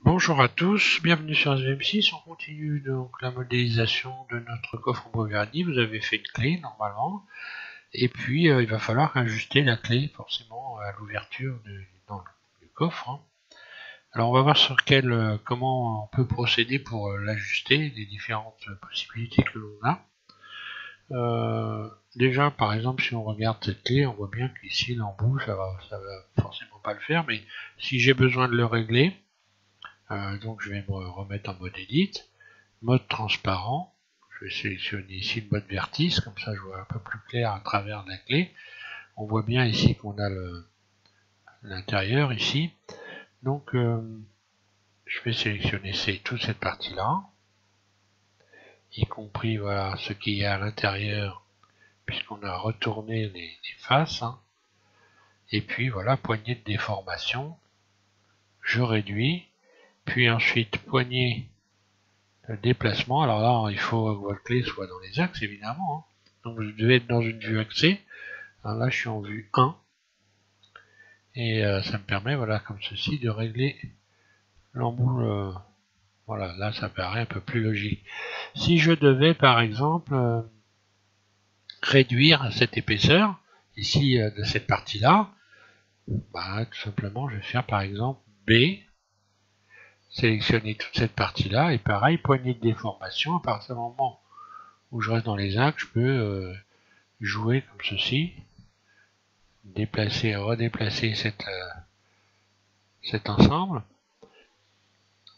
Bonjour à tous, bienvenue sur SVM6. On continue donc la modélisation de notre coffre en bois verni. Vous avez fait une clé normalement, et puis il va falloir ajuster la clé forcément à l'ouverture du coffre. Alors on va voir comment on peut procéder pour l'ajuster, les différentes possibilités que l'on a. Déjà par exemple si on regarde cette clé, on voit bien qu'ici l'embout ça va forcément pas le faire, mais si j'ai besoin de le régler, donc je vais me remettre en mode edit, mode transparent, je vais sélectionner ici le mode vertice, comme ça je vois un peu plus clair à travers la clé. On voit bien ici qu'on a l'intérieur ici, donc je vais sélectionner toute cette partie là, y compris voilà ce qui est à l'intérieur, puisqu'on a retourné les faces, et puis voilà, poignée de déformation, je réduis, puis ensuite poignée de déplacement. Alors là il faut que votre clé soit dans les axes évidemment, donc vous devez être dans une vue axée. Alors là je suis en vue 1, et ça me permet voilà comme ceci de régler l'embout. Voilà, là ça paraît un peu plus logique. Si je devais par exemple réduire cette épaisseur ici de cette partie là, tout simplement je vais faire par exemple B, sélectionner toute cette partie là, et pareil, poignée de déformation. À partir du moment où je reste dans les axes, je peux jouer comme ceci, déplacer et redéplacer cet ensemble.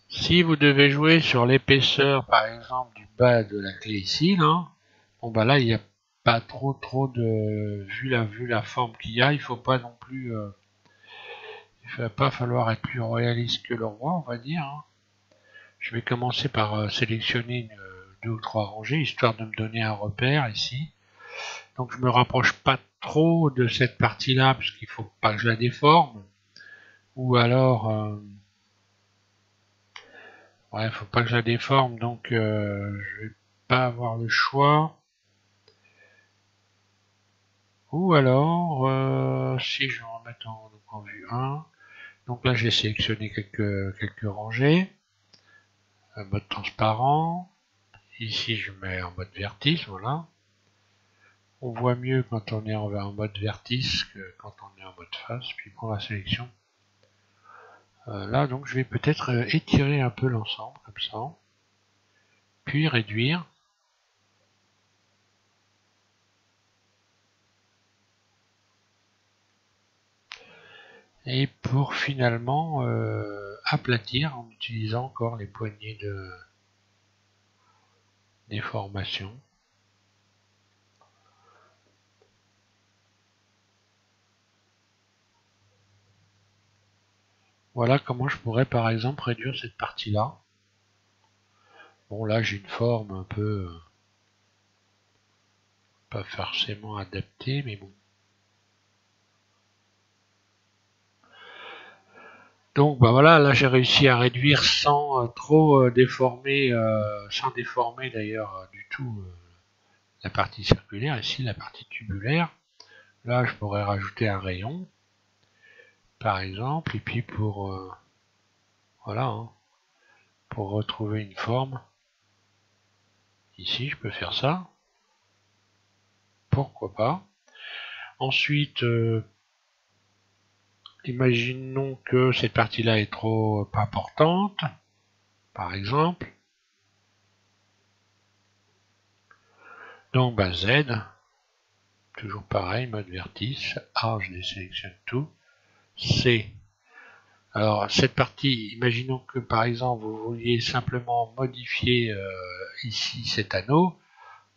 Si vous devez jouer sur l'épaisseur par exemple du bas de la clé ici, là, bon là il n'y a pas trop de vu la forme qu'il y a, il faut pas non plus il va pas falloir être plus réaliste que le roi, on va dire. Je vais commencer par sélectionner deux ou trois rangées histoire de me donner un repère ici. Donc je me rapproche pas trop de cette partie là parce qu'il faut pas que je la déforme, ou alors ouais, faut pas que je la déforme, donc je vais pas avoir le choix. Ou alors, si je vais en remettre en vue 1, donc là j'ai sélectionné quelques rangées, mode transparent, ici je mets en mode vertice, voilà. On voit mieux quand on est en mode vertice que quand on est en mode face, puis pour la sélection. Là donc je vais peut-être étirer un peu l'ensemble, comme ça, puis réduire. Et pour finalement aplatir en utilisant encore les poignées de déformation. Voilà comment je pourrais par exemple réduire cette partie-là. Bon là j'ai une forme un peu pas forcément adaptée, mais bon. Donc voilà, là j'ai réussi à réduire sans trop déformer, sans déformer d'ailleurs du tout la partie circulaire, ici la partie tubulaire. Là je pourrais rajouter un rayon, par exemple, et puis pour voilà, pour retrouver une forme, ici je peux faire ça, pourquoi pas. Ensuite, imaginons que cette partie-là est trop importante, par exemple. Donc Z, toujours pareil, mode vertice. A, je désélectionne tout. C. Alors cette partie, imaginons que par exemple vous vouliez simplement modifier ici cet anneau.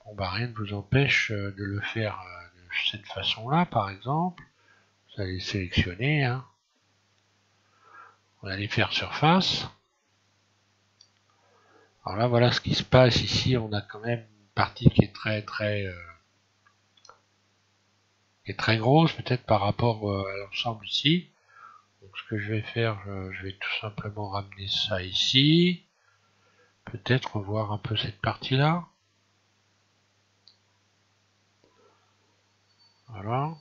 Bon rien ne vous empêche de le faire de cette façon-là, par exemple. Vous allez sélectionner, vous allez faire surface. Alors là, voilà ce qui se passe ici. On a quand même une partie qui est très grosse, peut-être par rapport à l'ensemble ici. Donc ce que je vais faire, je vais tout simplement ramener ça ici. Peut-être voir un peu cette partie-là. Voilà.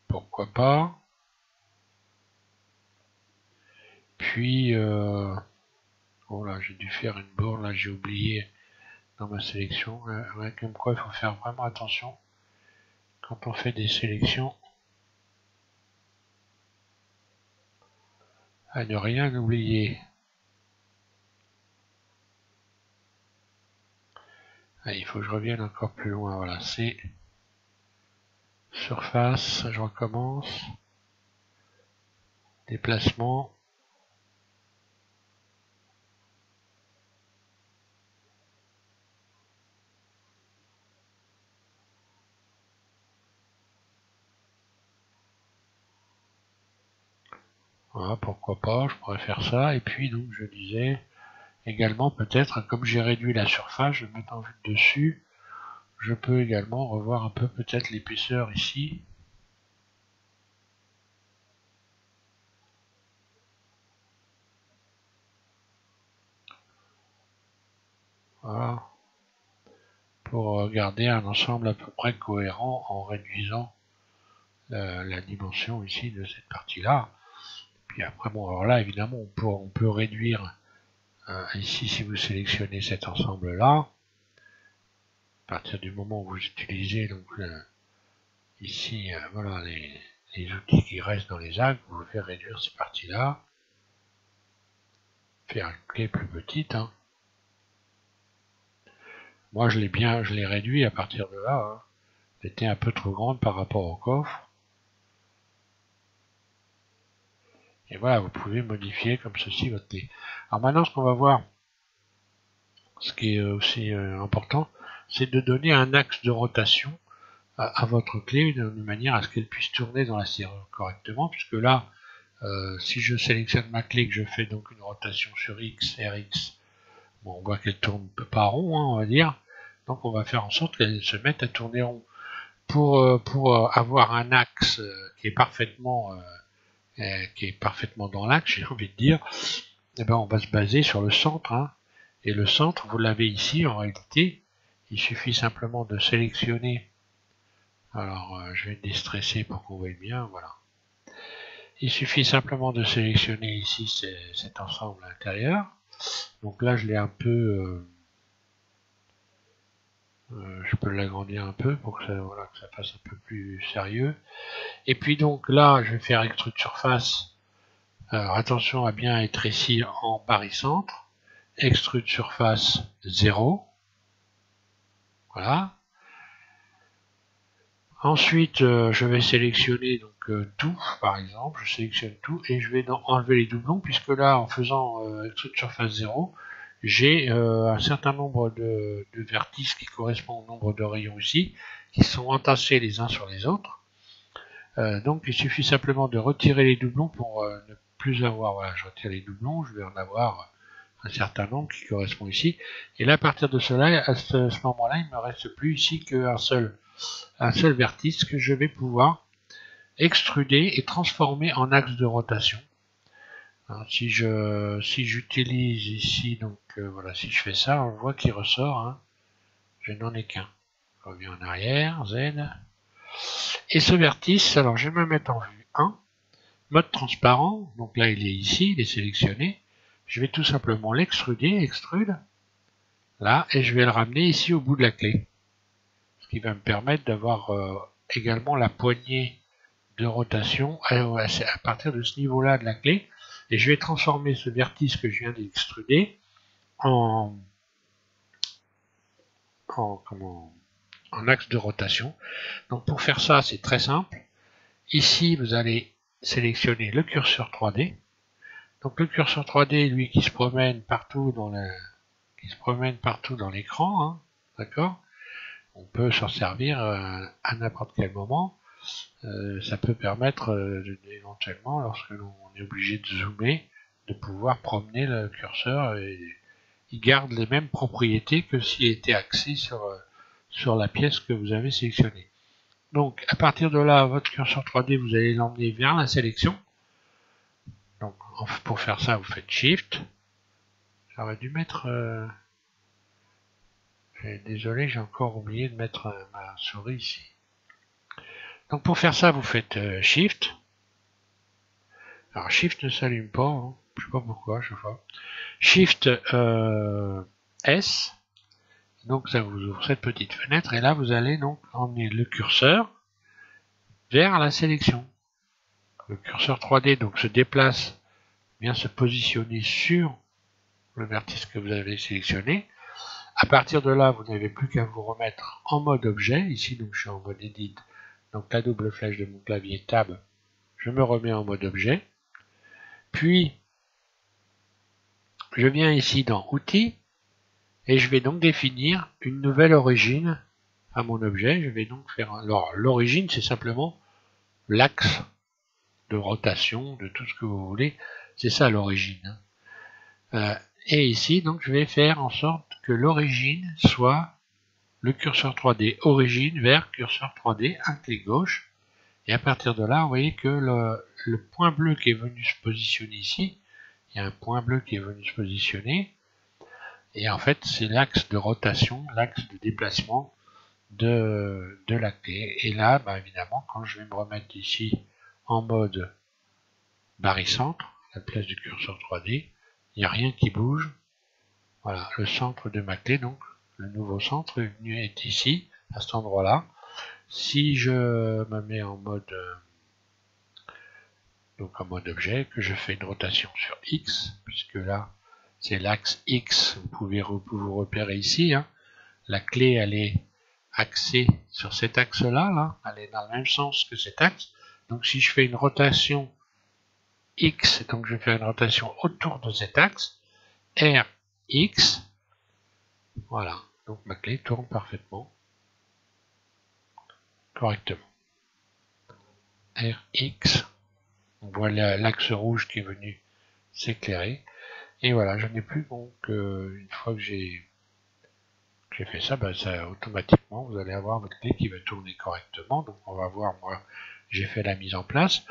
Pourquoi pas. puis, oh là, j'ai dû faire une borne, là j'ai oublié dans ma sélection. Ouais, comme quoi il faut faire vraiment attention quand on fait des sélections à ne rien oublier. Ah, il faut que je revienne encore plus loin. Voilà, c'est surface, je recommence. Déplacement. Voilà, pourquoi pas, je pourrais faire ça. Et puis donc je disais également peut-être, comme j'ai réduit la surface, je vais mettre en vue de dessus. Je peux également revoir un peu peut-être l'épaisseur ici. Voilà. Pour garder un ensemble à peu près cohérent en réduisant la dimension ici de cette partie-là. Puis après, bon, alors là, évidemment, on peut réduire ici si vous sélectionnez cet ensemble-là. À partir du moment où vous utilisez donc ici, voilà, les outils qui restent dans les actes, vous pouvez réduire ces parties-là. Faire une clé plus petite, hein. Moi, je l'ai réduit à partir de là, hein. Elle était un peu trop grande par rapport au coffre. Et voilà, vous pouvez modifier comme ceci votre clé. Alors maintenant, ce qu'on va voir, ce qui est aussi important, c'est de donner un axe de rotation à votre clé de manière à ce qu'elle puisse tourner dans la serrure correctement, puisque là, si je sélectionne ma clé, que je fais donc une rotation sur X, RX, bon, on voit qu'elle tourne pas rond, hein, on va dire. Donc on va faire en sorte qu'elle se mette à tourner rond. Pour avoir un axe qui est parfaitement dans l'axe, j'ai envie de dire, eh ben on va se baser sur le centre, hein. Et le centre, vous l'avez ici en réalité. Il suffit simplement de sélectionner. Alors je vais déstresser pour qu'on voit bien, voilà. Il suffit simplement de sélectionner ici cet ensemble intérieur. Donc là je l'ai un peu je peux l'agrandir un peu pour que voilà, que ça fasse un peu plus sérieux. Et puis donc là, je vais faire extrude surface. Alors attention à bien être ici en barycentre. Extrude surface 0. Voilà. Ensuite, je vais sélectionner donc tout, par exemple. Je sélectionne tout et je vais enlever les doublons, puisque là, en faisant extrude surface 0, j'ai un certain nombre de vertices qui correspondent au nombre de rayons ici, qui sont entassés les uns sur les autres. Donc il suffit simplement de retirer les doublons pour ne plus avoir, voilà, je retire les doublons, je vais en avoir un certain nombre qui correspond ici. Et là, à partir de cela, à ce moment-là, il ne me reste plus ici qu'un seul vertice que je vais pouvoir extruder et transformer en axe de rotation. Alors, si j'utilise ici, donc voilà, si je fais ça, on voit qu'il ressort, hein, je n'en ai qu'un. Je reviens en arrière, Z. Et ce vertice, alors je vais me mettre en vue 1, mode transparent, donc là il est ici, il est sélectionné. Je vais tout simplement l'extruder, extrude, là, et je vais le ramener ici au bout de la clé. Ce qui va me permettre d'avoir également la poignée de rotation à partir de ce niveau-là de la clé. Et je vais transformer ce vertice que je viens d'extruder en axe de rotation. Donc pour faire ça, c'est très simple. Ici, vous allez sélectionner le curseur 3D. Donc le curseur 3D, lui, qui se promène partout dans l'écran, hein, d'accord. On peut s'en servir à n'importe quel moment. Ça peut permettre éventuellement, lorsque l'on est obligé de zoomer, de pouvoir promener le curseur. Et il garde les mêmes propriétés que s'il était axé sur la pièce que vous avez sélectionnée. Donc à partir de là, votre curseur 3D, vous allez l'emmener vers la sélection. Donc pour faire ça, vous faites Shift. J'aurais dû mettre... désolé, j'ai encore oublié de mettre ma souris ici. Donc pour faire ça, vous faites Shift. Alors Shift ne s'allume pas, hein. Je sais pas pourquoi à chaque fois. Shift S. Donc ça vous ouvre cette petite fenêtre et là vous allez donc emmener le curseur vers la sélection. Le curseur 3D donc se déplace, vient se positionner sur le vertice que vous avez sélectionné. À partir de là, vous n'avez plus qu'à vous remettre en mode objet. Ici, donc, je suis en mode edit. Donc, la double flèche de mon clavier tab, je me remets en mode objet. Puis, je viens ici dans outils et je vais donc définir une nouvelle origine à mon objet. Je vais donc faire. Alors, l'origine, c'est simplement l'axe de rotation, de tout ce que vous voulez. C'est ça l'origine. Et ici, donc, je vais faire en sorte que l'origine soit le curseur 3D origine vers curseur 3D, un clic gauche. Et à partir de là, vous voyez que le point bleu qui est venu se positionner ici, il y a un point bleu qui est venu se positionner. Et en fait, c'est l'axe de rotation, l'axe de déplacement de la clé. Et là, bah, évidemment, quand je vais me remettre ici en mode barycentre, à la place du curseur 3D, il n'y a rien qui bouge. Voilà, le centre de ma clé, donc le nouveau centre est ici, à cet endroit-là. Si je me mets en mode objet, que je fais une rotation sur X, puisque là c'est l'axe X, vous pouvez vous repérer ici, hein. La clé elle est axée sur cet axe-là, là, elle est dans le même sens que cet axe. Donc si je fais une rotation X, donc je vais faire une rotation autour de cet axe, RX, voilà, donc ma clé tourne parfaitement, correctement. RX, on voit l'axe rouge qui est venu s'éclairer. Et voilà, je n'ai plus donc, une fois que j'ai fait ça, ben ça, automatiquement, vous allez avoir votre clé qui va tourner correctement. Donc on va voir, moi, j'ai fait la mise en place.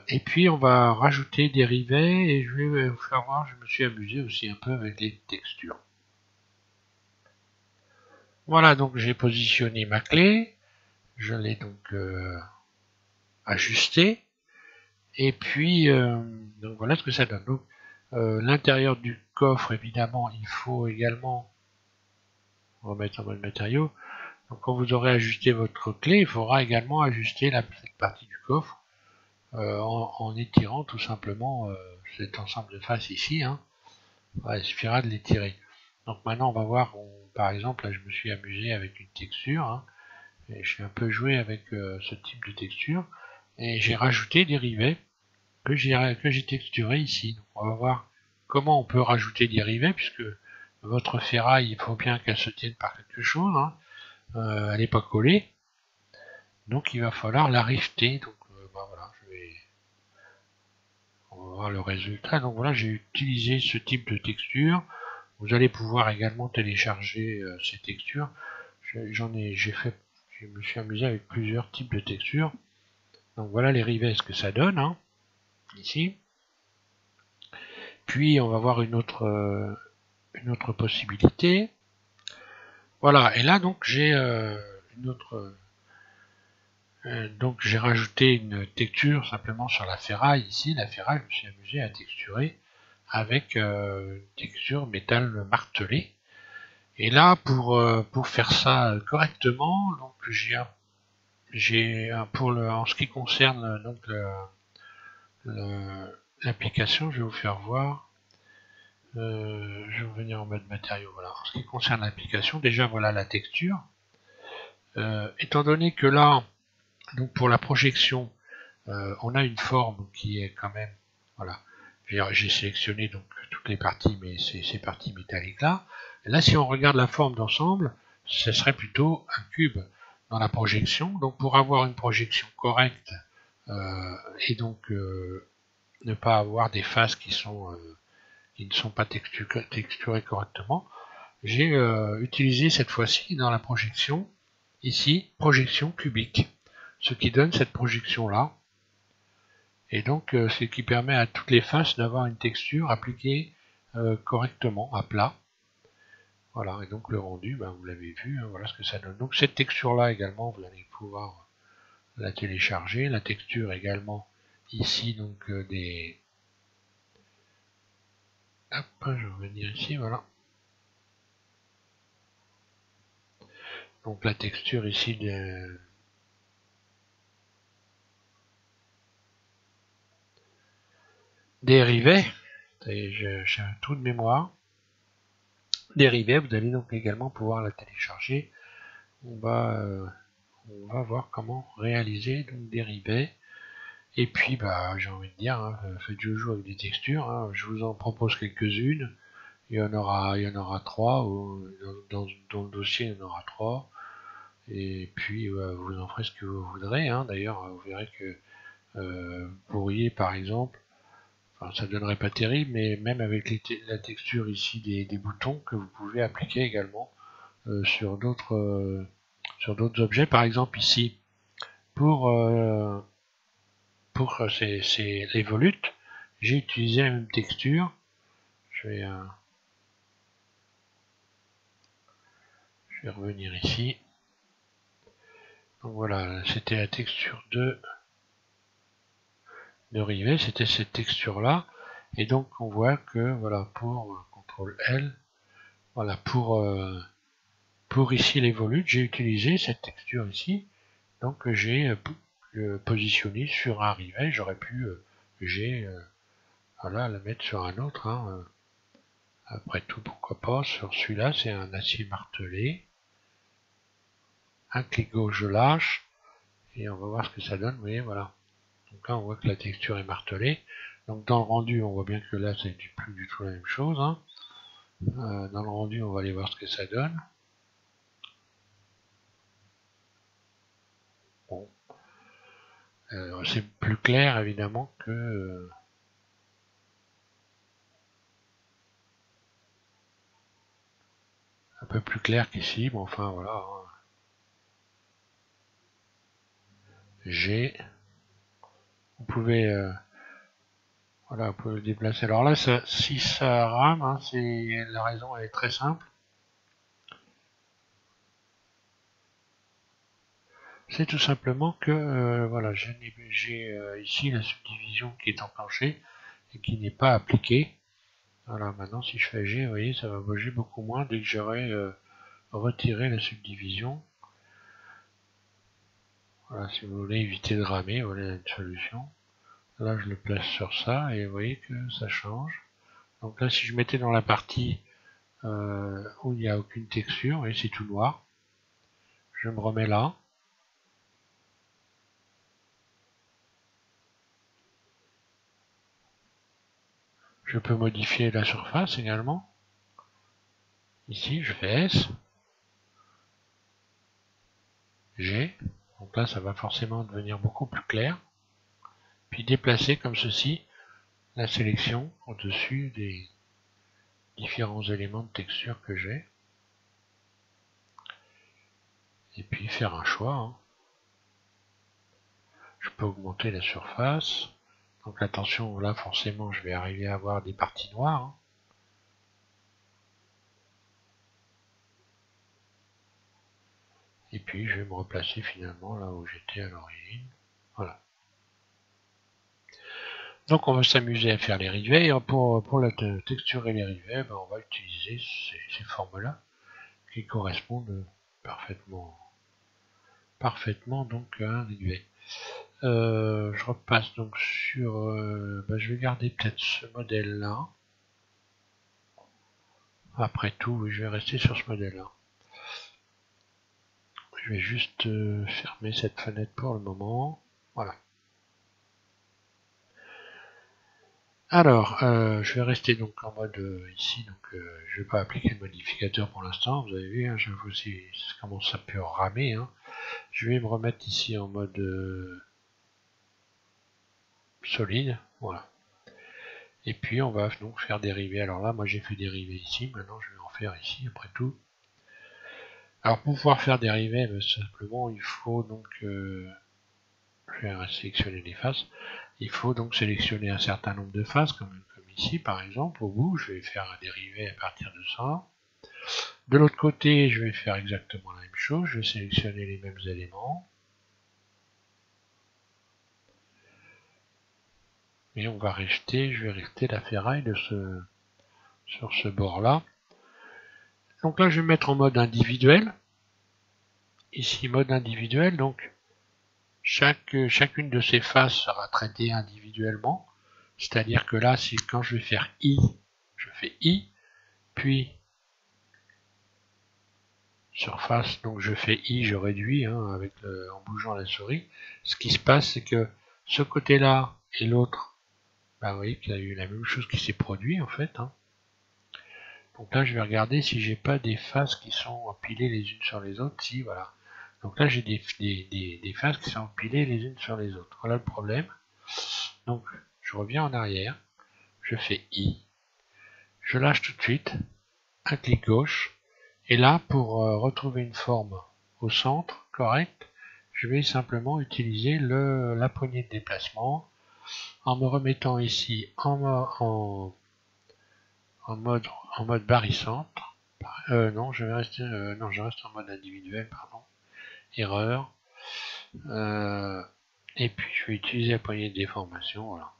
Et puis on va rajouter des rivets et je vais vous faire voir, je me suis amusé aussi un peu avec les textures. Voilà, donc j'ai positionné ma clé, je l'ai donc ajustée. Et puis, donc voilà ce que ça donne. Donc, l'intérieur du coffre, évidemment, il faut également remettre en mode matériaux. Donc, quand vous aurez ajusté votre clé, il faudra également ajuster cette partie du coffre en étirant tout simplement cet ensemble de faces ici. Hein. Il suffira de l'étirer. Donc maintenant, on va voir, par exemple, là, je me suis amusé avec une texture. Hein, et j'ai un peu joué avec ce type de texture. Et j'ai rajouté des rivets que j'ai texturé ici. Donc on va voir comment on peut rajouter des rivets, puisque votre ferraille, il faut bien qu'elle se tienne par quelque chose. Hein. Elle n'est pas collée. Donc il va falloir la rifter. Donc voilà, on va voir le résultat. Donc voilà, j'ai utilisé ce type de texture. Vous allez pouvoir également télécharger ces textures. Je me suis amusé avec plusieurs types de textures. Donc voilà les rivets, ce que ça donne, hein, ici. Puis on va voir une autre possibilité. Voilà, et là donc j'ai une autre. Donc j'ai rajouté une texture simplement sur la ferraille ici. La ferraille, je me suis amusé à texturer avec une texture métal martelé. Et là, pour faire ça correctement, donc en ce qui concerne donc l'application, je vais vous faire voir. Je vais revenir en mode matériaux. Voilà. En ce qui concerne l'application, déjà voilà la texture. Étant donné que là, donc pour la projection, on a une forme qui est quand même, voilà. J'ai sélectionné donc toutes les parties, mais ces parties métalliques là. Et là, si on regarde la forme d'ensemble, ce serait plutôt un cube dans la projection. Donc pour avoir une projection correcte et donc ne pas avoir des faces qui ne sont pas texturées correctement, j'ai utilisé cette fois-ci dans la projection, ici, projection cubique, ce qui donne cette projection-là, et donc ce qui permet à toutes les faces d'avoir une texture appliquée correctement, à plat. Voilà, et donc le rendu, ben, vous l'avez vu, hein, voilà ce que ça donne. Donc cette texture-là également, vous allez pouvoir la télécharger, la texture également, ici, donc hop, je vais revenir ici, voilà. Donc la texture ici des rivets, j'ai un trou de mémoire. Des rivets, vous allez donc également pouvoir la télécharger. On va voir comment réaliser donc des rivets. Et puis j'ai envie de dire, hein, faites joujou avec des textures, hein. Je vous en propose quelques-unes. Il y en aura 3, dans le dossier il y en aura 3. Et puis vous en ferez ce que vous voudrez, hein. D'ailleurs vous verrez que vous pourriez par exemple, enfin ça donnerait pas terrible, mais même avec la texture ici des boutons que vous pouvez appliquer également sur d'autres objets. Par exemple ici pour les volutes, j'ai utilisé la même texture. Je vais revenir ici. Donc voilà, c'était la texture de rivet, c'était cette texture là. Et donc on voit que voilà, pour CTRL L, voilà, pour ici les volutes, j'ai utilisé cette texture ici. Donc j'ai positionné sur un rivet. J'aurais pu voilà, la mettre sur un autre, hein. Après tout, pourquoi pas. Sur celui-là, c'est un acier martelé. Un clic gauche, je lâche. Et on va voir ce que ça donne. Vous voyez, voilà. Donc là, on voit que la texture est martelée. Donc dans le rendu, on voit bien que là, c'est plus du tout la même chose, hein. Dans le rendu, on va aller voir ce que ça donne. Bon. C'est plus clair, évidemment, que... un peu plus clair qu'ici. Bon, enfin, voilà. Hein. Vous pouvez... voilà, vous pouvez le déplacer. Alors là, si ça rame, hein, la raison elle est très simple. C'est tout simplement que voilà, j'ai ici la subdivision qui est enclenchée et qui n'est pas appliquée. Voilà, maintenant si je fais G, vous voyez, ça va bouger beaucoup moins dès que j'aurai retiré la subdivision. Voilà, si vous voulez éviter de ramer, voilà une solution. Là, je le place sur ça et vous voyez que ça change. Donc là, si je mettais dans la partie où il n'y a aucune texture, et c'est tout noir, je me remets là. Je peux modifier la surface également. Ici, je fais S, G. Donc là, ça va forcément devenir beaucoup plus clair. Puis déplacer comme ceci la sélection au-dessus des différents éléments de texture que j'ai. Et puis faire un choix. Hein. Je peux augmenter la surface. Donc attention, là forcément, je vais arriver à avoir des parties noires. Hein. Et puis je vais me replacer finalement là où j'étais à l'origine. Voilà. Donc on va s'amuser à faire les rivets. Et pour la texturer les rivets, on va utiliser ces formes-là qui correspondent parfaitement donc à un rivet. Je repasse donc sur... je vais garder peut-être ce modèle-là. Après tout, je vais rester sur ce modèle-là. Je vais juste fermer cette fenêtre pour le moment. Voilà. Alors, je vais rester donc en mode ici, donc je ne vais pas appliquer le modificateur pour l'instant, vous avez vu, hein, je vois si comment ça peut ramer. Hein. Je vais me remettre ici en mode solide, voilà. Et puis on va donc faire dériver. Alors là, moi j'ai fait dériver ici, maintenant je vais en faire ici après tout. Alors pour pouvoir faire dériver, simplement il faut donc, je vais sélectionner les faces, il faut donc sélectionner un certain nombre de faces, comme ici par exemple, au bout, je vais faire un dérivé à partir de ça. De l'autre côté, je vais faire exactement la même chose, je vais sélectionner les mêmes éléments. Et on va je vais rester la ferraille de sur ce bord-là. Donc là, je vais me mettre en mode individuel. Ici, mode individuel, donc chacune de ces faces sera traitée individuellement. C'est-à-dire que là, si quand je vais faire I, je fais I, puis surface, donc je fais I, je réduis en bougeant la souris. Ce qui se passe, c'est que ce côté-là et l'autre, bah, vous voyez qu'il y a eu la même chose qui s'est produit en fait. Donc là, je vais regarder si j'ai pas des faces qui sont empilées les unes sur les autres. Si, voilà. Donc là, j'ai des faces qui sont empilées les unes sur les autres. Voilà le problème. Donc, je reviens en arrière. Je fais I. Je lâche tout de suite. Un clic gauche. Et là, pour retrouver une forme au centre, correcte, je vais simplement utiliser la poignée de déplacement en me remettant ici en mode barycentre. Non, je reste en mode individuel, pardon. Erreur. Et puis je vais utiliser la poignée de déformation. Voilà.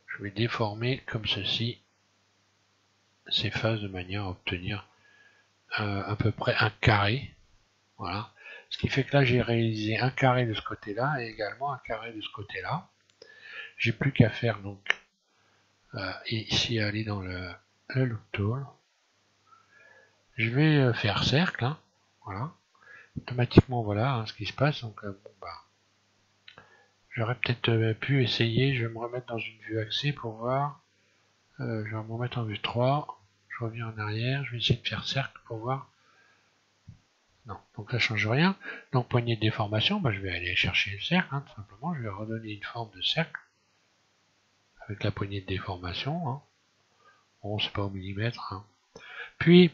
Je vais déformer comme ceci ces faces de manière à obtenir à peu près un carré. Voilà. Ce qui fait que là j'ai réalisé un carré de ce côté-là et également un carré de ce côté-là. J'ai plus qu'à faire donc ici aller dans le loop tool. Je vais faire cercle. Voilà. Automatiquement voilà ce qui se passe. Donc bon, bah, j'aurais peut-être pu essayer, je vais me remettre dans une vue axée pour voir. Je vais me remettre en vue 3. Je reviens en arrière, je vais essayer de faire cercle pour voir. Non, donc ça change rien. Donc poignée de déformation, bah, je vais aller chercher le cercle, tout simplement. Je vais redonner une forme de cercle avec la poignée de déformation. Bon, c'est pas au millimètre. Puis,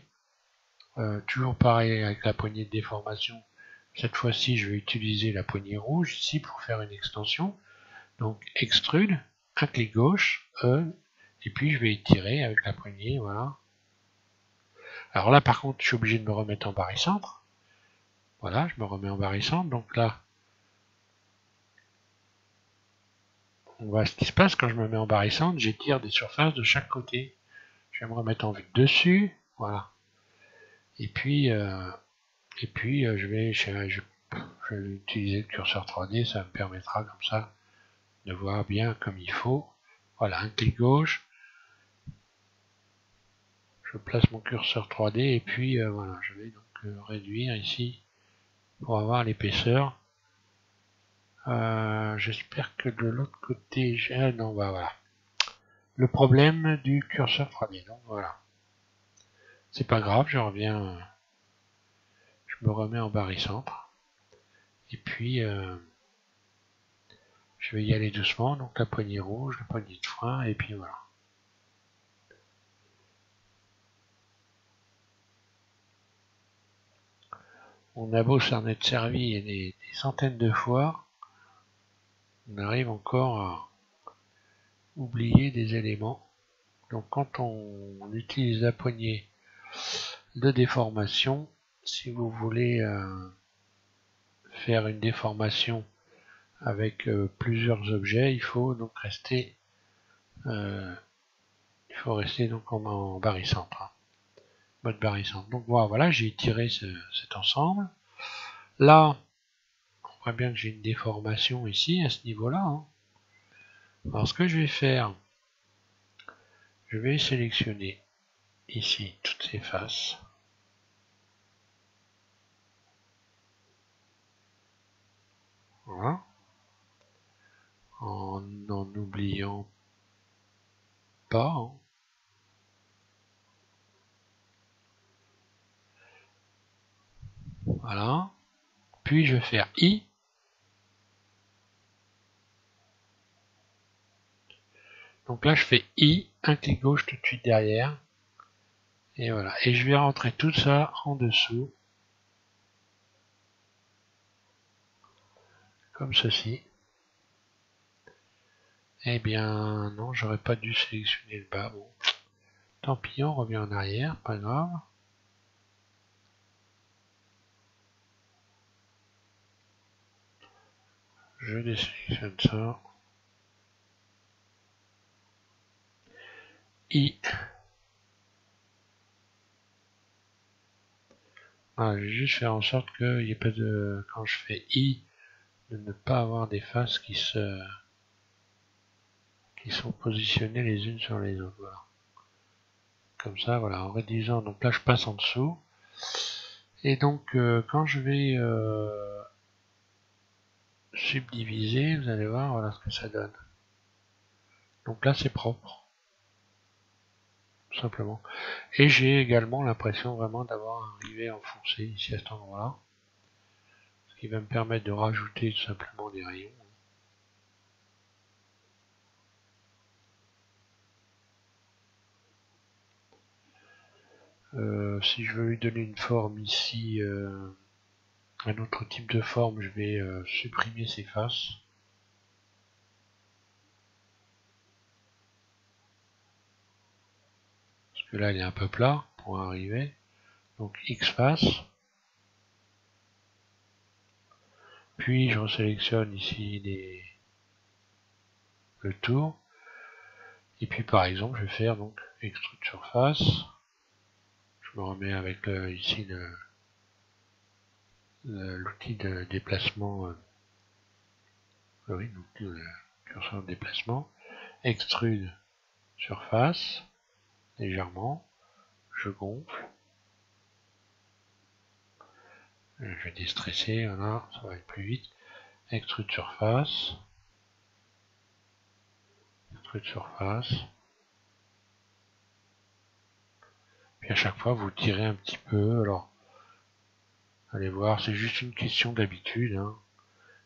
toujours pareil avec la poignée de déformation. Cette fois-ci, je vais utiliser la poignée rouge ici pour faire une extension. Donc extrude, un clic gauche, et puis je vais étirer avec la poignée, voilà. Alors là par contre je suis obligé de me remettre en barycentre. Voilà, je me remets en barycentre, donc là, on voit ce qui se passe quand je me mets en barycentre, j'étire des surfaces de chaque côté. Je vais me remettre en vue de dessus, voilà. Et puis, je vais utiliser le curseur 3D, ça me permettra comme ça de voir bien comme il faut. Voilà, un clic gauche, je place mon curseur 3D et puis voilà, je vais donc réduire ici pour avoir l'épaisseur. J'espère que de l'autre côté j'ai... non, bah voilà. Le problème du curseur 3D, donc voilà. C'est pas grave, je reviens, je me remets en barycentre. Et puis je vais y aller doucement, donc la poignée rouge, la poignée de frein, et puis voilà. On a beau s'en être servi des centaines de fois, on arrive encore à oublier des éléments. Donc quand on utilise la poignée de déformation, si vous voulez faire une déformation avec plusieurs objets, il faut donc rester donc en barycentre, mode barycentre. Donc voilà, j'ai étiré cet ensemble. Là, on voit bien que j'ai une déformation ici à ce niveau-là. Alors ce que je vais faire, je vais sélectionner ici toutes ces faces. Voilà. En n'en oubliant pas. Voilà. Puis je vais faire I. Donc là je fais I, un clic gauche tout de suite derrière. Et voilà. Et je vais rentrer tout ça en dessous. Comme ceci. Eh bien non, j'aurais pas dû sélectionner le bas. Bon. Tant pis, on revient en arrière, pas grave. Je désélectionne ça. I. Voilà, je vais juste faire en sorte qu'il n'y ait pas de... Quand je fais I, de ne pas avoir des faces qui sont positionnées les unes sur les autres. Voilà. Comme ça, voilà, en réduisant. Donc là, je passe en dessous. Et donc, quand je vais subdiviser, vous allez voir, voilà ce que ça donne. Donc là, c'est propre, tout simplement. Et j'ai également l'impression vraiment d'avoir un rivet enfoncé ici à cet endroit-là. Ce qui va me permettre de rajouter tout simplement des rayons. Si je veux lui donner une forme ici, un autre type de forme, je vais supprimer ces faces. Parce que là, il est un peu plat pour arriver. Donc X face. Puis je resélectionne ici le tour. Et puis par exemple, je vais faire donc extrude surface. Je me remets avec ici l'outil de déplacement. Oui, l'outil de curseur de déplacement. Extrude surface légèrement. Je gonfle. Je vais déstresser, voilà, ça va aller plus vite. Extrude surface. Extrude surface. Puis à chaque fois, vous tirez un petit peu. Alors, allez voir, c'est juste une question d'habitude. Hein.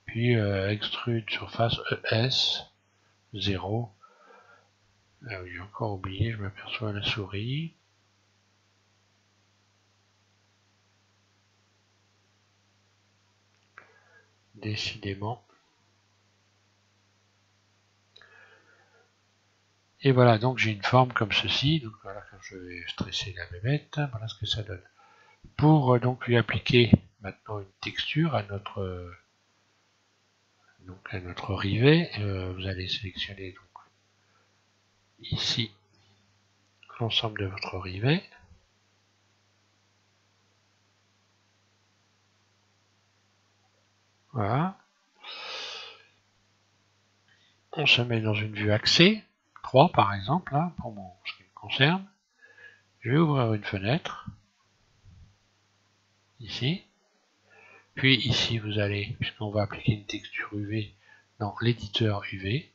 Puis extrude surface ES 0. Ah oui, j'ai encore oublié, je m'aperçois à la souris. Décidément. Et voilà, donc j'ai une forme comme ceci. Donc voilà, quand je vais stresser la bébête, voilà ce que ça donne. Pour donc lui appliquer maintenant une texture à notre rivet, vous allez sélectionner donc ici l'ensemble de votre rivet. Voilà. On se met dans une vue axée, 3 par exemple, là, pour ce qui me concerne. Je vais ouvrir une fenêtre, ici. Puis ici, vous allez, puisqu'on va appliquer une texture UV dans l'éditeur UV.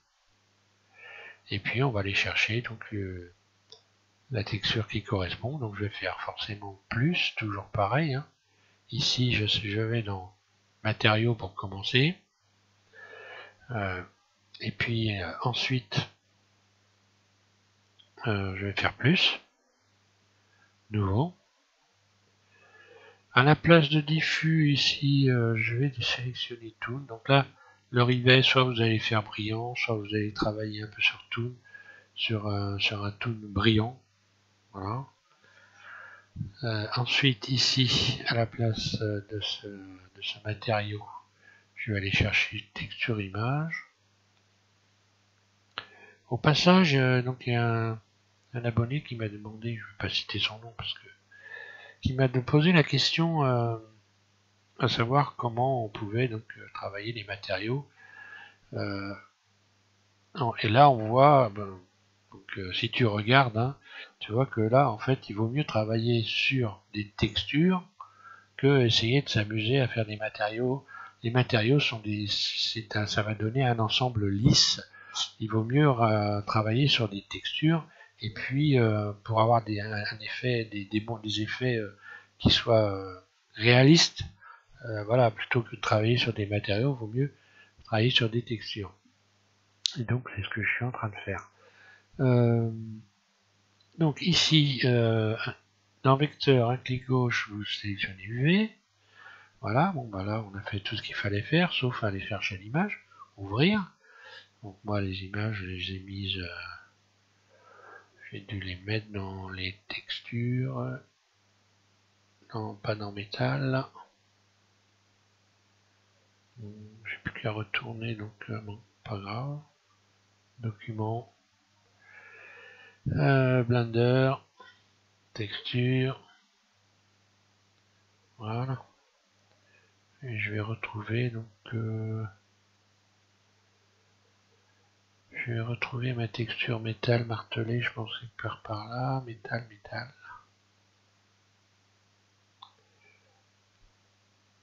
Et puis on va aller chercher donc la texture qui correspond. Donc je vais faire forcément plus, toujours pareil. Hein. Ici, je vais dans matériaux pour commencer. Et puis ensuite, je vais faire plus. Nouveau. À la place de diffus, ici, je vais sélectionner Toon. Donc là, le rivet, soit vous allez faire brillant, soit vous allez travailler un peu sur Toon, sur un Toon brillant. Voilà. Ensuite, ici, à la place de ce matériau, je vais aller chercher texture image. Au passage, donc il y a un abonné qui m'a demandé, je ne vais pas citer son nom parce que, qui m'a posé la question à savoir comment on pouvait donc travailler les matériaux. Et là, on voit, donc, si tu regardes, hein, tu vois que là, en fait, il vaut mieux travailler sur des textures que essayer de s'amuser à faire des matériaux. Les matériaux sont ça va donner un ensemble lisse. Il vaut mieux travailler sur des textures et puis pour avoir un effet, des effets qui soient réalistes. Voilà, plutôt que de travailler sur des matériaux, il vaut mieux travailler sur des textures. Et donc c'est ce que je suis en train de faire. Donc ici, dans vecteur, un clic gauche, vous sélectionnez UV. Voilà, bon bah là on a fait tout ce qu'il fallait faire, sauf aller chercher l'image, ouvrir. Donc moi les images, je les ai mises, j'ai dû les mettre dans les textures, non, pas dans métal. J'ai plus qu'à retourner, donc bon, pas grave. Document, Blender, texture, Voilà. Et je vais retrouver donc je vais retrouver ma texture métal martelé. Je pense qu'il part par là. Métal, métal.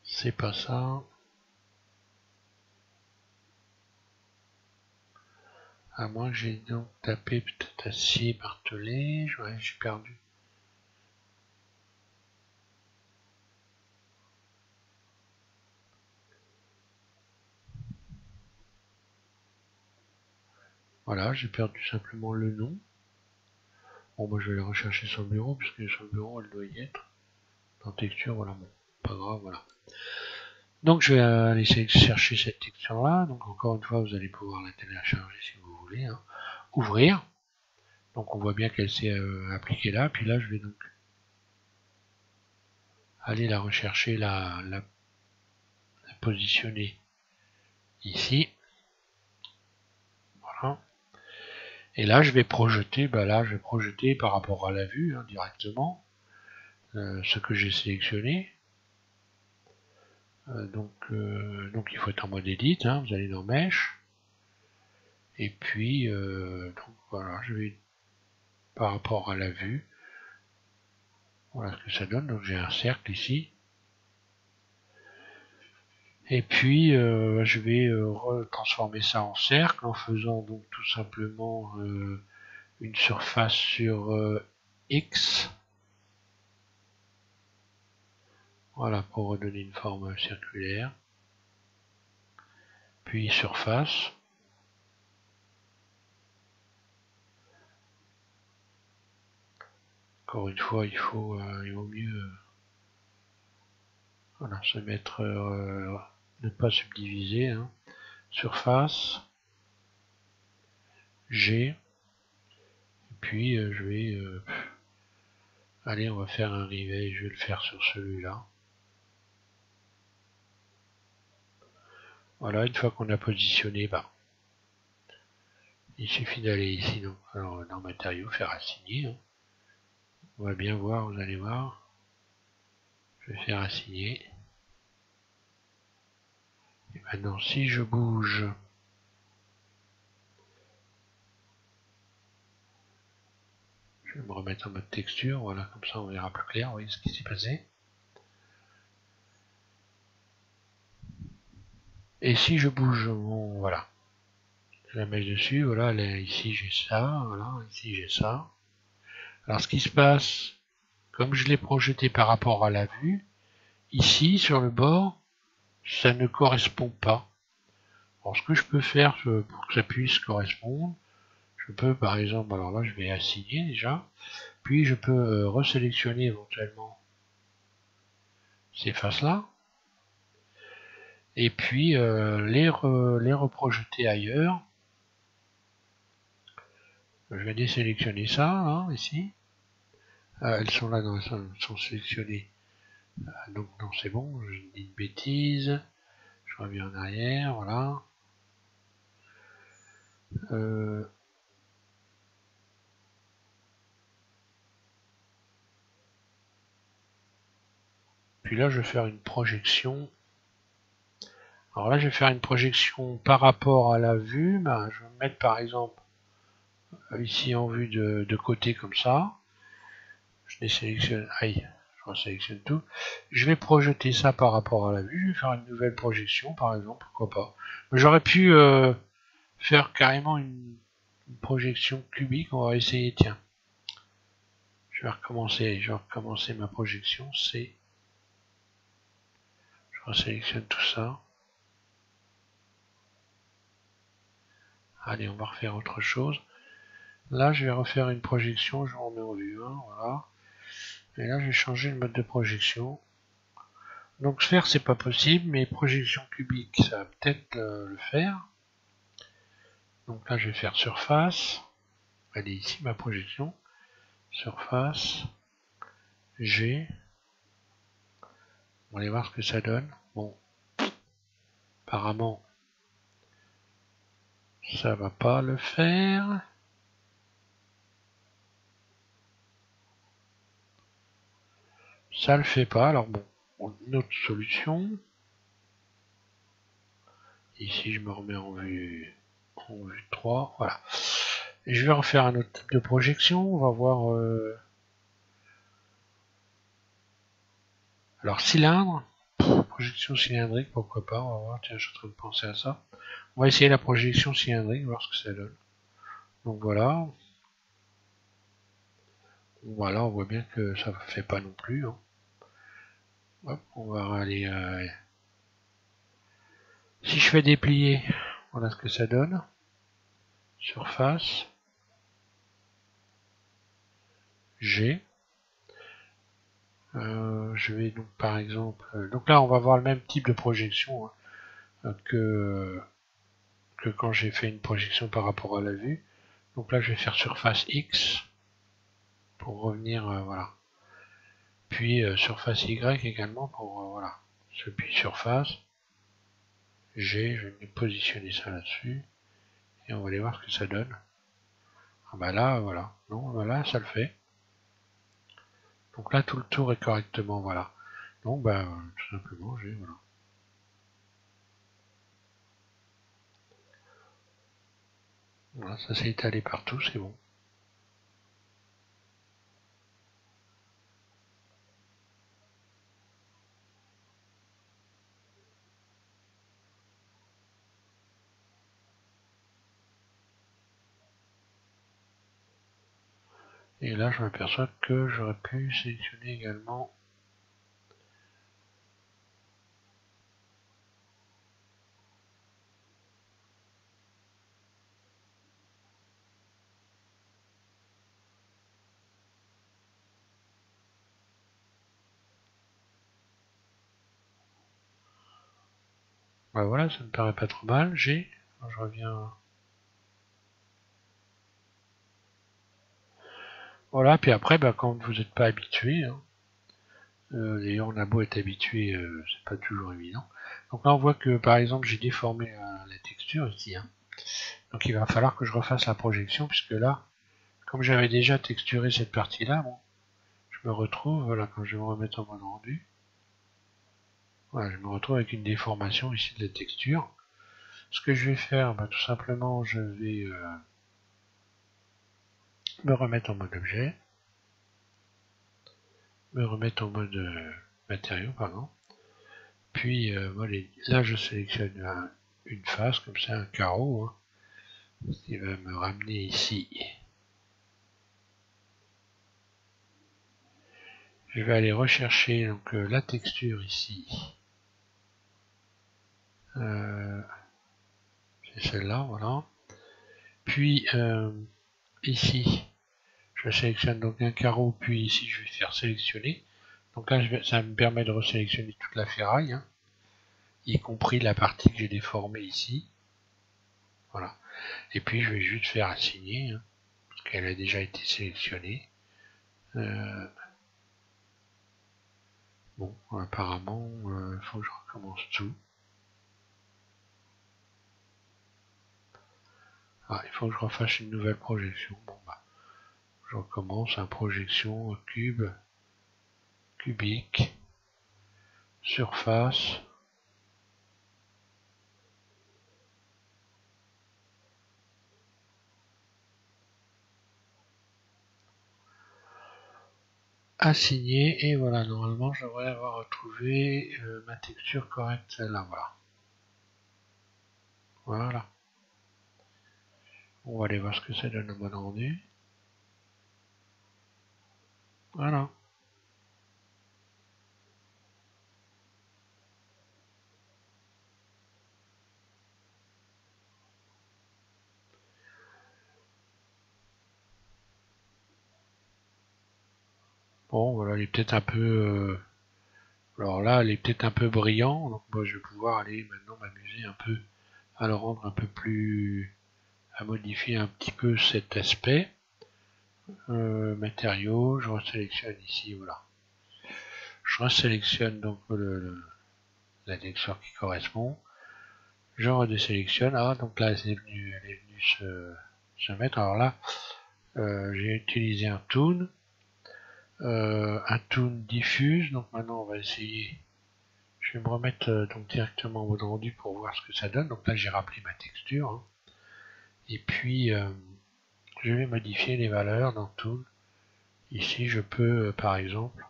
C'est pas ça. À moins que j'ai donc tapé peut-être acier martelé. Ouais, j'ai perdu. Voilà, j'ai perdu simplement le nom. Bon, moi je vais aller rechercher sur le bureau, puisque sur le bureau elle doit y être. Dans texture, voilà, bon, pas grave, voilà. Donc je vais aller essayer de chercher cette texture là. Donc encore une fois, vous allez pouvoir la télécharger si vous voulez. Hein. Ouvrir. Donc on voit bien qu'elle s'est appliquée là. Puis là, je vais donc aller la rechercher, la positionner ici. Voilà. Et là, je vais projeter, là, je vais projeter par rapport à la vue hein, directement ce que j'ai sélectionné. Donc il faut être en mode edit. Hein, vous allez dans Mesh. Et puis, donc voilà, je vais par rapport à la vue. Voilà ce que ça donne. Donc j'ai un cercle ici. Et puis je vais transformer ça en cercle en faisant donc tout simplement une surface sur X. Voilà, pour redonner une forme circulaire. Puis surface. Encore une fois, il vaut mieux voilà, se mettre, ne pas subdiviser. Hein. Surface, G, et puis je vais, allez, on va faire un rivet, je vais le faire sur celui-là. Voilà, une fois qu'on a positionné, il suffit d'aller ici dans matériaux, faire assigner. Hein. On va bien voir, vous allez voir. Je vais faire assigner. Et maintenant, si je bouge, je vais me remettre en mode texture, voilà, comme ça on verra plus clair, vous voyez ce qui s'est passé. Et si je bouge, bon, voilà, je la mets dessus, voilà, là, ici j'ai ça, voilà, ici j'ai ça. Alors ce qui se passe, comme je l'ai projeté par rapport à la vue, ici sur le bord, ça ne correspond pas. Alors ce que je peux faire pour que ça puisse correspondre, je peux par exemple, alors là je vais assigner déjà, puis je peux resélectionner éventuellement ces faces-là, et puis les reprojeter ailleurs. Je vais désélectionner ça, hein, ici. Elles sont là, elles sont sélectionnées. Donc non, c'est bon, je dis une bêtise. Je reviens en arrière, voilà. Puis là, je vais faire une projection. Alors là, je vais faire une projection par rapport à la vue. Je vais me mettre par exemple ici en vue de côté comme ça. Je désélectionne. Aïe, je resélectionne tout. Je vais projeter ça par rapport à la vue. Je vais faire une nouvelle projection, par exemple, pourquoi pas. J'aurais pu faire carrément une projection cubique. On va essayer, tiens. Je vais recommencer ma projection. Je resélectionne tout ça. Allez, on va refaire autre chose. Là, je vais refaire une projection, je remets en vue 1, voilà. Et là, je vais changer le mode de projection. Donc sphère, c'est pas possible, mais projection cubique, ça va peut-être le faire. Donc là, je vais faire surface. Elle est ici, ma projection. Surface. G. On va aller voir ce que ça donne. Bon. Apparemment, ça va pas le faire. Ça le fait pas, alors bon. une autre solution. Ici, je me remets en vue 3. Voilà. Et je vais refaire un autre type de projection. On va voir. Alors, cylindre. Projection cylindrique, pourquoi pas. On va voir. Tiens, je suis en train de penser à ça. On va essayer la projection cylindrique, voir ce que ça donne. Donc voilà. Voilà, on voit bien que ça ne fait pas non plus. Hein. Hop, on va aller. Si je fais déplier, voilà ce que ça donne. Surface. G. Je vais donc par exemple. Donc là, on va voir le même type de projection hein, que quand j'ai fait une projection par rapport à la vue. Donc là, je vais faire surface X pour revenir. Voilà. Puis surface Y également pour. Voilà. Puis surface. G, je vais me positionner ça là-dessus. Et on va aller voir ce que ça donne. Ah bah là, voilà. Non, voilà, ça le fait. Donc là, tout le tour est correctement, voilà. Donc, bah, tout simplement, j'ai, voilà. Voilà, ça s'est étalé partout, c'est bon. Et là, je m'aperçois que j'aurais pu sélectionner également. Bah voilà, ça me paraît pas trop mal. J'ai, je reviens. Voilà, puis après, bah, quand vous n'êtes pas habitué, hein, d'ailleurs, on a beau être habitué, c'est pas toujours évident. Donc là, on voit que, par exemple, j'ai déformé la texture ici. Hein. Donc il va falloir que je refasse la projection, puisque là, comme j'avais déjà texturé cette partie-là, bon, je me retrouve, voilà, quand je vais me remettre en mode rendu, voilà, je me retrouve avec une déformation ici de la texture. Ce que je vais faire, bah, tout simplement, je vais me remettre en mode objet, me remettre en mode matériau, pardon. Puis voilà, là, je sélectionne une face, comme ça, un carreau, hein, qui va me ramener ici. Je vais aller rechercher donc la texture ici. C'est celle-là, voilà. Puis ici, je sélectionne donc un carreau, puis ici je vais faire sélectionner. Donc là, ça me permet de resélectionner toute la ferraille, hein, y compris la partie que j'ai déformée ici. Voilà. Et puis je vais juste faire assigner, hein, parce qu'elle a déjà été sélectionnée. Bon, apparemment, il faut que je recommence tout. Ah, il faut que je refasse une nouvelle projection. Bon, bah, je recommence, projection cube, cubique, surface. Assigné, et voilà, normalement je devrais avoir retrouvé ma texture correcte, celle-là, voilà. Voilà. On va aller voir ce que ça donne au mode rendu. Voilà. Bon, voilà, il est peut-être un peu... alors là, elle est peut-être un peu brillant, donc moi je vais pouvoir aller maintenant m'amuser un peu à le rendre un peu plus... à modifier un petit peu cet aspect. Matériaux, je resélectionne ici, voilà. Je resélectionne donc la texture qui correspond. Je redésélectionne. Ah, donc là, elle est venue se mettre. Alors là, j'ai utilisé un toon diffuse. Donc maintenant, on va essayer Je vais me remettre donc directement en mode rendu pour voir ce que ça donne. Donc là j'ai rappelé ma texture. Hein. Et puis je vais modifier les valeurs dans Tool. Ici je peux par exemple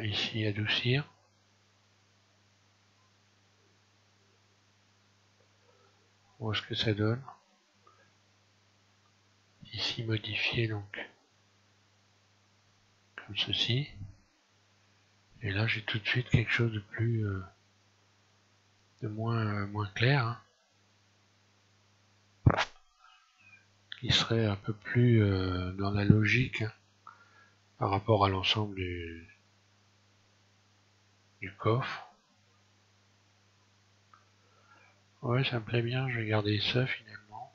ici adoucir. Voir ce que ça donne. Ici modifier donc comme ceci. Et là j'ai tout de suite quelque chose de plus de moins clair. Hein. Qui serait un peu plus dans la logique hein, par rapport à l'ensemble du coffre. Ouais, ça me plaît bien, je vais garder ça finalement.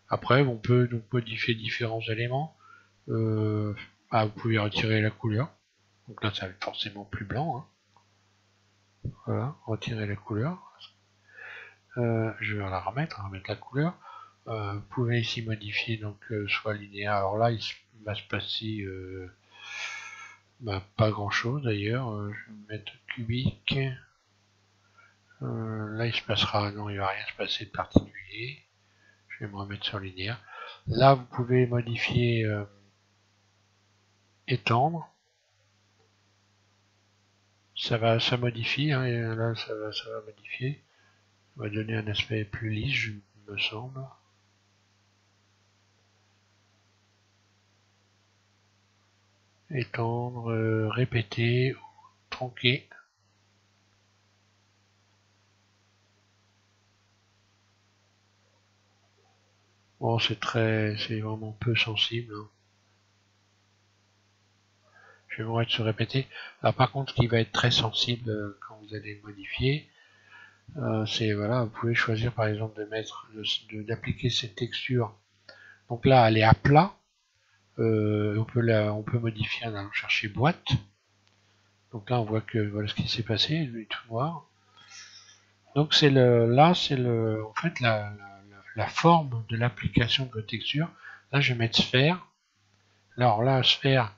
Après, on peut donc modifier différents éléments. Vous pouvez retirer la couleur. Donc là, ça va être forcément plus blanc. Hein. Voilà, retirer la couleur. Je vais la remettre la couleur. Vous pouvez ici modifier donc soit linéaire. Alors là, il va se passer pas grand chose d'ailleurs. Je vais mettre cubique. Là il se passera, non il va rien se passer de particulier. Je vais me remettre sur linéaire. Là vous pouvez modifier étendre. Ça modifie, hein, et là ça va modifier. Ça va donner un aspect plus lisse, me semble. Étendre, répéter, tronquer. Bon, c'est vraiment peu sensible. Hein. Je vais me mettre sur répéter. Là, par contre, ce qui va être très sensible quand vous allez le modifier, c'est voilà, vous pouvez choisir par exemple d'appliquer cette texture. Donc là, elle est à plat. On peut modifier en allant chercher boîte. Donc là, on voit que voilà ce qui s'est passé, il est tout noir. Donc c'est en fait la forme de l'application de votre texture. Là, je vais mettre sphère. Alors là, sphère,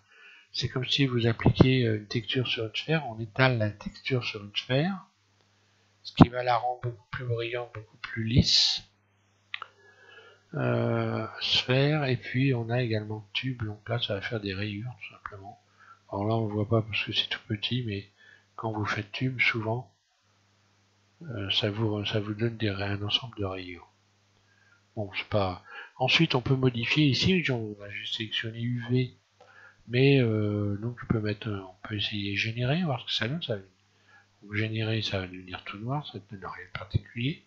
c'est comme si vous appliquiez une texture sur une sphère. On étale la texture sur une sphère, ce qui va la rendre beaucoup plus brillante, beaucoup plus lisse. Sphère, et puis on a également tube. Donc là, ça va faire des rayures tout simplement. Alors là, on ne voit pas parce que c'est tout petit, mais quand vous faites tube, souvent, ça vous donne un ensemble de rayures. Bon, c'est pas. Ensuite, on peut modifier ici. On va juste sélectionner UV, mais donc on peut essayer générer, voir ce que ça donne. Donc, générer, ça va devenir tout noir, ça ne donne rien de particulier.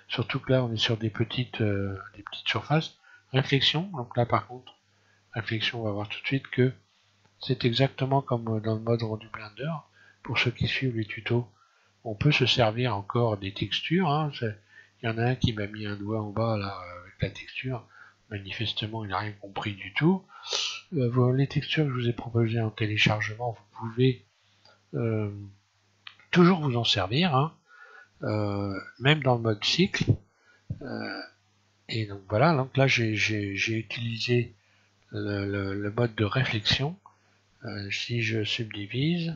Surtout que là, on est sur des petites surfaces. Réflexion, donc là par contre, réflexion, on va voir tout de suite que c'est exactement comme dans le mode rendu Blender. Pour ceux qui suivent les tutos, on peut se servir encore des textures. Hein. Il y en a un qui m'a mis un doigt en bas là avec la texture. Manifestement, il n'a rien compris du tout. Les textures que je vous ai proposées en téléchargement, vous pouvez toujours vous en servir, hein. Même dans le mode cycle. Et donc voilà, donc là j'ai utilisé le mode de réflexion. Si je subdivise,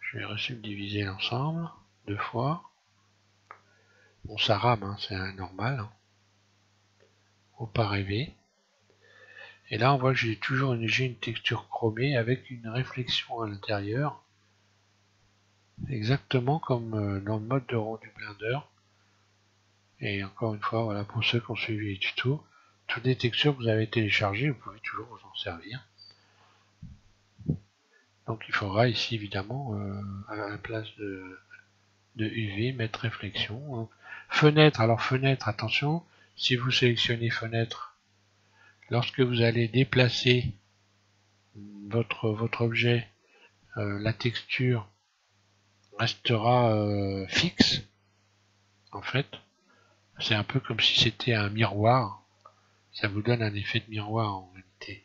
je vais resubdiviser l'ensemble 2 fois. Bon, ça rame, hein, c'est normal. Hein. Faut pas rêver. Et là, on voit que j'ai une texture chromée avec une réflexion à l'intérieur. Exactement comme dans le mode de rendu Blender. Et encore une fois, voilà, pour ceux qui ont suivi les tutos, toutes les textures que vous avez téléchargées, vous pouvez toujours vous en servir. Donc il faudra ici évidemment à la place de UV mettre réflexion. Donc, fenêtre, alors fenêtre, attention, si vous sélectionnez fenêtre, lorsque vous allez déplacer votre objet, la texture restera fixe. En fait, c'est un peu comme si c'était un miroir. Ça vous donne un effet de miroir en réalité.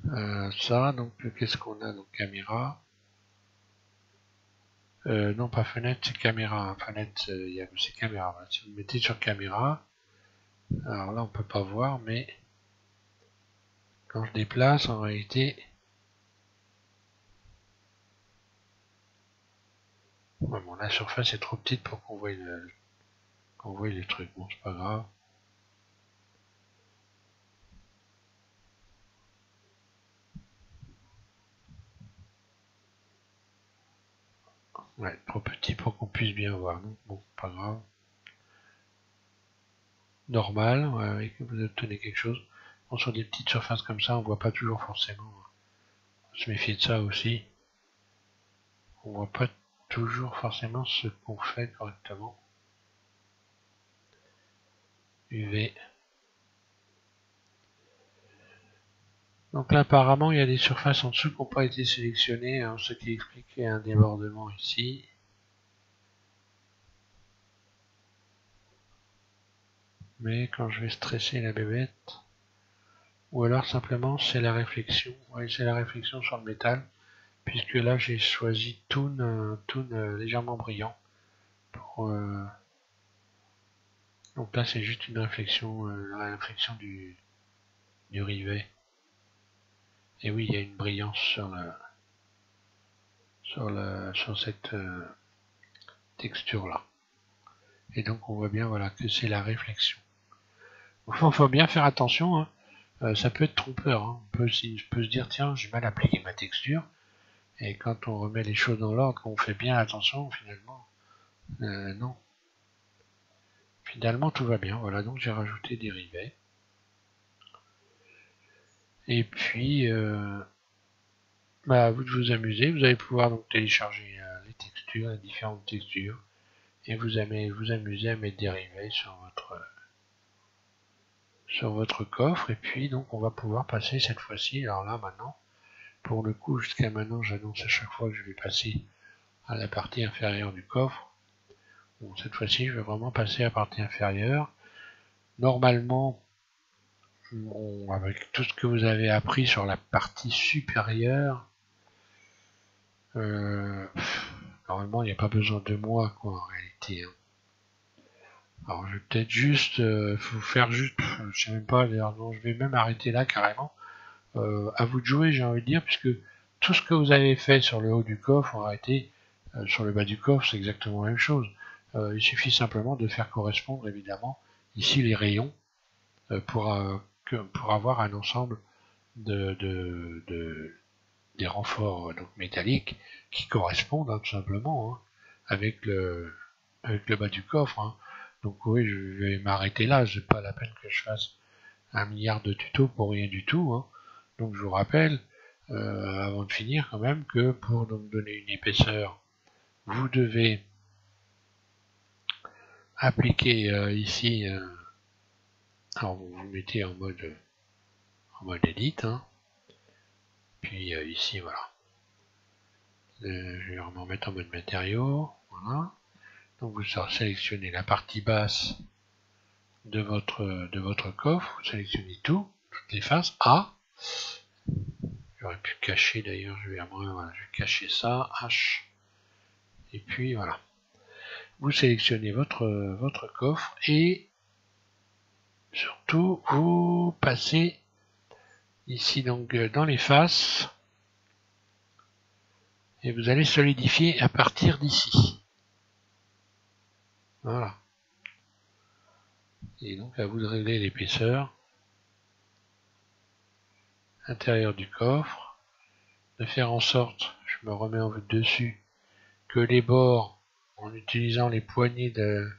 Donc qu'est-ce qu'on a? Donc caméra. Non, pas fenêtre, c'est caméra. Fenêtre, c'est caméra. Si vous mettez sur caméra, alors là on peut pas voir, mais quand je déplace, en réalité, Ouais, bon, la surface est trop petite pour qu'on voie les trucs. Bon, c'est pas grave. Ouais, trop petit pour qu'on puisse bien voir. Donc, bon, pas grave. Normal, ouais, que vous obtenez quelque chose. Bon, sur des petites surfaces comme ça, on voit pas toujours forcément. On se méfier de ça aussi. On voit pas toujours forcément ce qu'on fait correctement. UV. Donc là, apparemment, il y a des surfaces en dessous qui n'ont pas été sélectionnées, hein, ce qui explique un débordement ici. Mais quand je vais stresser la bébête, ou alors simplement c'est la réflexion, oui, c'est la réflexion sur le métal, puisque là j'ai choisi Toon légèrement brillant. Donc là c'est juste une réflexion, la réflexion du rivet. Et oui, il y a une brillance sur cette texture là. Et donc on voit bien voilà que c'est la réflexion. Enfin, faut bien faire attention, hein. Ça peut être trompeur. Hein. On peut se dire tiens, j'ai mal appliqué ma texture. Et quand on remet les choses dans l'ordre, qu'on fait bien attention, finalement, non. Finalement, tout va bien. Voilà, donc j'ai rajouté des rivets. Et puis, à vous de vous amuser. Vous allez pouvoir donc télécharger les textures, les différentes textures. Et vous amuser à mettre des rivets sur votre coffre. Et puis, donc, on va pouvoir passer cette fois-ci. Alors là, maintenant, pour le coup, jusqu'à maintenant, j'annonce à chaque fois que je vais passer à la partie inférieure du coffre. Bon, cette fois-ci, je vais vraiment passer à la partie inférieure. Normalement, avec tout ce que vous avez appris sur la partie supérieure, normalement, il n'y a pas besoin de moi, quoi, en réalité. Hein. Alors, je vais peut-être juste vous faire juste, je sais même pas, d'ailleurs, non, je vais même arrêter là carrément. À vous de jouer, j'ai envie de dire, puisque tout ce que vous avez fait sur le haut du coffre, en réalité, sur le bas du coffre, c'est exactement la même chose. Il suffit simplement de faire correspondre, évidemment, ici les rayons pour avoir un ensemble des renforts donc métalliques qui correspondent hein, tout simplement hein, avec le bas du coffre. Hein. Donc oui, je vais m'arrêter là. C'est pas la peine que je fasse un milliard de tutos pour rien du tout. Hein. Donc je vous rappelle, avant de finir quand même, que pour donc donner une épaisseur, vous devez appliquer ici. Alors vous vous mettez en mode edit. Hein. Puis ici voilà. Je vais me remettre en mode matériaux. Voilà. Donc vous sélectionnez la partie basse de votre coffre, vous sélectionnez tout, toutes les faces A. J'aurais pu cacher d'ailleurs, je vais cacher ça, H. Et puis voilà. Vous sélectionnez votre coffre et surtout vous passez ici donc dans les faces et vous allez solidifier à partir d'ici. Voilà. Et donc à vous de régler l'épaisseur intérieure du coffre, de faire en sorte, je me remets en vue dessus, que les bords, en utilisant les poignées de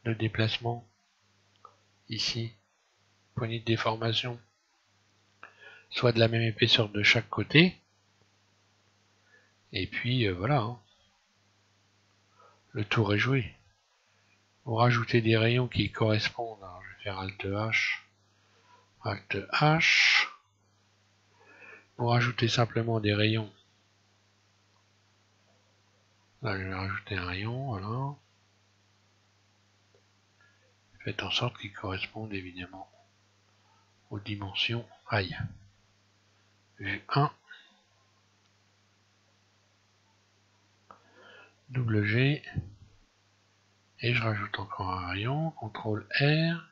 déplacement, ici, poignées de déformation, soient de la même épaisseur de chaque côté. Et puis voilà, hein. Le tour est joué. Vous rajoutez des rayons qui correspondent. Alors, je vais faire Alt H, Alt H. Vous rajoutez simplement des rayons. Là, je vais rajouter un rayon, voilà. Faites en sorte qu'ils correspondent évidemment aux dimensions. Aïe. Vue 1. Double G. Et je rajoute encore un rayon. CTRL R.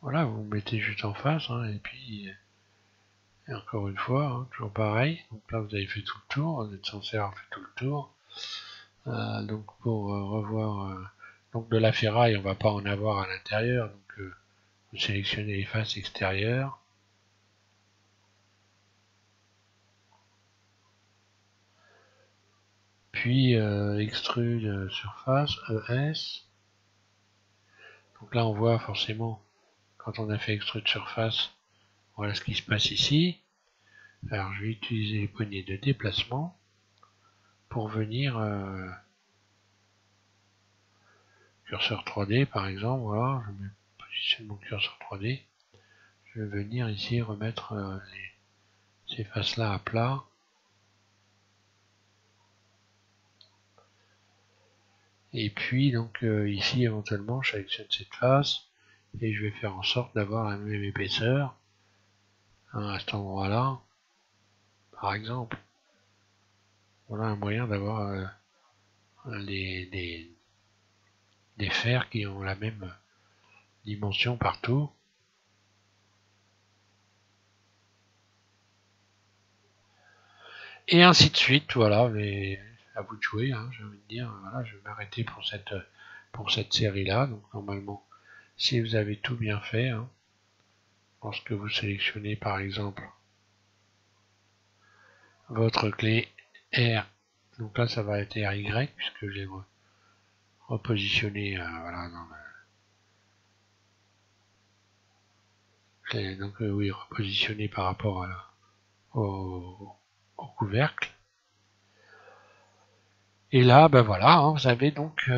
Voilà, vous mettez juste en face, hein, et puis et encore une fois, hein, toujours pareil. Donc là, vous avez fait tout le tour, vous êtes censé avoir fait tout le tour. Donc pour revoir, donc de la ferraille, on va pas en avoir à l'intérieur, donc vous sélectionnez les faces extérieures. Puis extrude surface, ES. Donc là, on voit forcément, quand on a fait extrude surface, voilà ce qui se passe ici. Alors, je vais utiliser les poignées de déplacement pour venir curseur 3D, par exemple. Voilà, je positionne mon curseur 3D. Je vais venir ici remettre ces faces-là à plat. Et puis, donc, ici, éventuellement, je sélectionne cette face et je vais faire en sorte d'avoir la même épaisseur à cet endroit-là. Par exemple, voilà un moyen d'avoir des fers qui ont la même dimension partout. Et ainsi de suite, voilà, mais à vous de jouer, hein, j'ai envie de dire. Voilà, je vais m'arrêter pour cette série-là. Donc normalement, si vous avez tout bien fait, hein, lorsque vous sélectionnez par exemple votre clé R, donc là ça va être RY, puisque j'ai repositionné voilà, donc oui, repositionné par rapport au couvercle. Et là, ben voilà, hein, vous avez donc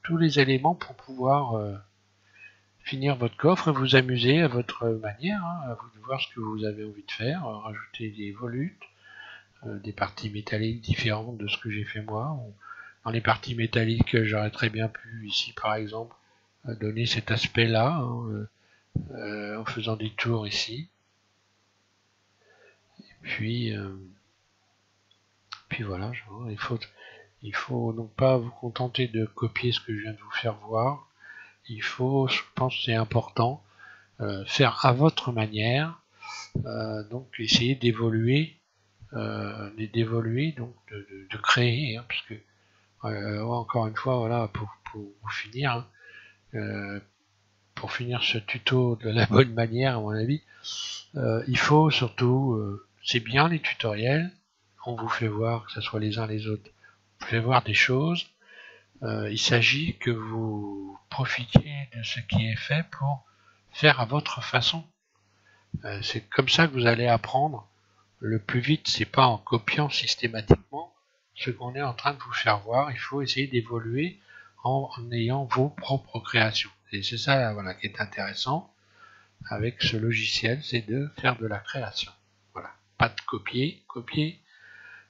tous les éléments pour pouvoir finir votre coffre et vous amuser à votre manière, hein, à vous de voir ce que vous avez envie de faire, rajouter des volutes, des parties métalliques différentes de ce que j'ai fait moi. Dans les parties métalliques, j'aurais très bien pu ici par exemple donner cet aspect là, hein, en faisant des tours ici. Et puis voilà, genre, il faut donc pas vous contenter de copier ce que je viens de vous faire voir. Il faut, je pense que c'est important, faire à votre manière, donc essayer d'évoluer, donc de créer, hein, parce que encore une fois, voilà, pour finir, hein, pour finir ce tuto de la bonne manière, à mon avis, il faut surtout, c'est bien les tutoriels, on vous fait voir, que ce soit les uns les autres, on vous fait voir des choses. Il s'agit que vous profitiez de ce qui est fait pour faire à votre façon. C'est comme ça que vous allez apprendre le plus vite, c'est pas en copiant systématiquement ce qu'on est en train de vous faire voir. Il faut essayer d'évoluer en ayant vos propres créations. Et c'est ça, voilà, qui est intéressant avec ce logiciel, c'est de faire de la création. Voilà, pas de copier. Copier,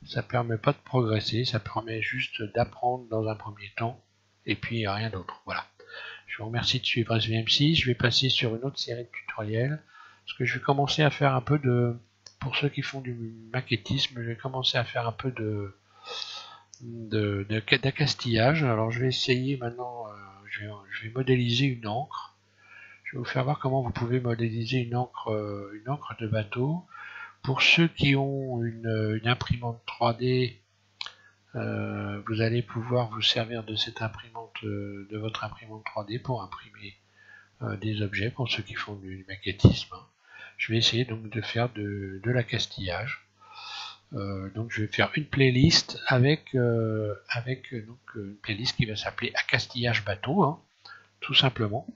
ça permet pas de progresser, ça permet juste d'apprendre dans un premier temps, et puis rien d'autre. Voilà. Je vous remercie de suivre SVM6. Je vais passer sur une autre série de tutoriels, parce que je vais commencer à faire un peu de, pour ceux qui font du maquettisme, je vais commencer à faire un peu d'accastillage. Alors je vais essayer maintenant, je vais modéliser une encre. Je vais vous faire voir comment vous pouvez modéliser une encre de bateau. Pour ceux qui ont une imprimante 3D, vous allez pouvoir vous servir de cette imprimante, de votre imprimante 3D pour imprimer des objets, pour ceux qui font du maquettisme. Je vais essayer donc de faire de l'accastillage. Donc je vais faire une playlist avec donc, une playlist qui va s'appeler accastillage bateau, hein, tout simplement.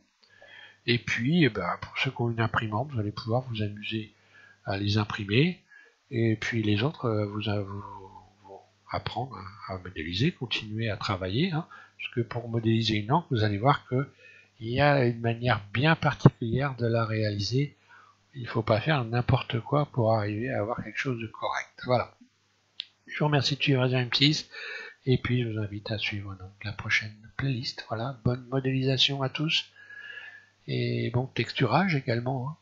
Et puis pour ceux qui ont une imprimante, vous allez pouvoir vous amuser à les imprimer. Et puis les autres, vous apprendre à modéliser, continuer à travailler, hein, parce que pour modéliser une encre, vous allez voir que il y a une manière bien particulière de la réaliser. Il ne faut pas faire n'importe quoi pour arriver à avoir quelque chose de correct. Voilà. Je vous remercie de suivre SVM6 et puis je vous invite à suivre donc la prochaine playlist. Voilà, bonne modélisation à tous et bon texturage également, hein.